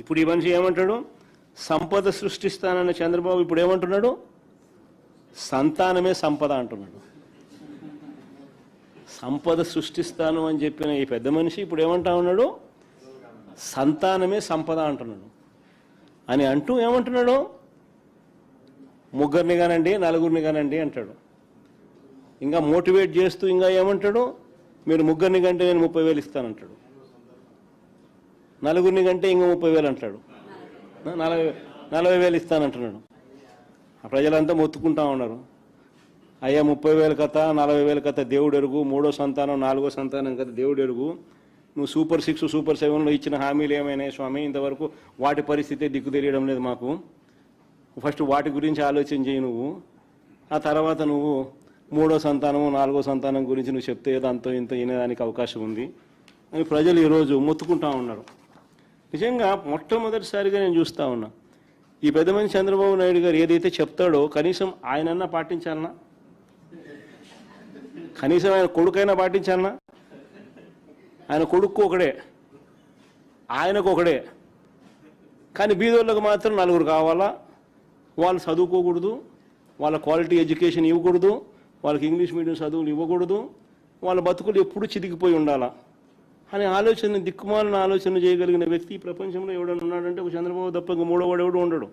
ఇప్పుడు ఈ మనిషి ఏమంటాడు? సంపద సృష్టిస్తానన్న చంద్రబాబు ఇప్పుడు ఏమంటున్నాడు? సంతానమే సంపద అంటున్నాడు. సంపద సృష్టిస్తాను అని చెప్పిన ఈ పెద్ద మనిషి ఇప్పుడు ఏమంటా ఉన్నాడు? సంతానమే సంపద అంటున్నాడు. అని అంటూ ఏమంటున్నాడు? ముగ్గురిని కానండి, నలుగురిని కానండి అంటాడు. ఇంకా మోటివేట్ చేస్తూ ఇంకా ఏమంటాడు? మీరు ముగ్గురిని కంటే నేను 30,000 ఇస్తానంటాడు. నలుగురిని కంటే ఇంకా 30,000 అంటాడు. 40,000 ఇస్తానంటున్నాడు. ప్రజలంతా మొత్తుకుంటా ఉన్నారు. అయ్యా 30,000 కథ, 40,000 కథ దేవుడు ఎరుగు, 3వ సంతానం 4వ సంతానం కథ దేవుడు ఎరుగు. నువ్వు సూపర్ 6 సూపర్ 7లో ఇచ్చిన హామీలు ఏమైనాయి స్వామి? ఇంతవరకు వాటి పరిస్థితి దిక్కు తెలియడం లేదు మాకు. ఫస్ట్ వాటి గురించి ఆలోచన చేయి నువ్వు. ఆ తర్వాత నువ్వు 3వ సంతానం 4వ సంతానం గురించి నువ్వు చెప్తే ఏదో అంతో ఇంత వినేదానికి అవకాశం ఉంది అని ప్రజలు ఈరోజు మొత్తుకుంటా ఉన్నారు. నిజంగా మొట్టమొదటిసారిగా నేను చూస్తూ ఉన్నా, ఈ పెద్ద మనిషి చంద్రబాబు నాయుడు గారు ఏదైతే చెప్తాడో కనీసం ఆయనన్నా పాటించాలన్నా, కనీసం ఆయన కొడుకైనా పాటించాలన్నా. ఆయన కొడుకు ఒకడే, ఆయనకు ఒకడే, కానీ బీదోళ్ళకు మాత్రం 4 కావాలా. వాళ్ళు చదువుకోకూడదు, వాళ్ళ క్వాలిటీ ఎడ్యుకేషన్ ఇవ్వకూడదు, వాళ్ళకి ఇంగ్లీష్ మీడియం చదువులు ఇవ్వకూడదు, వాళ్ళ బతుకులు ఎప్పుడూ చితికిపోయి ఉండాలా అనే ఆలోచన, దిక్కుమాలిన ఆలోచన చేయగలిగిన వ్యక్తి ఈ ప్రపంచంలో ఎవడన్నా ఉన్నాడంటే ఒక చంద్రబాబు తప్ప ఇంక మూడోవాడు ఎవడు ఉండడు.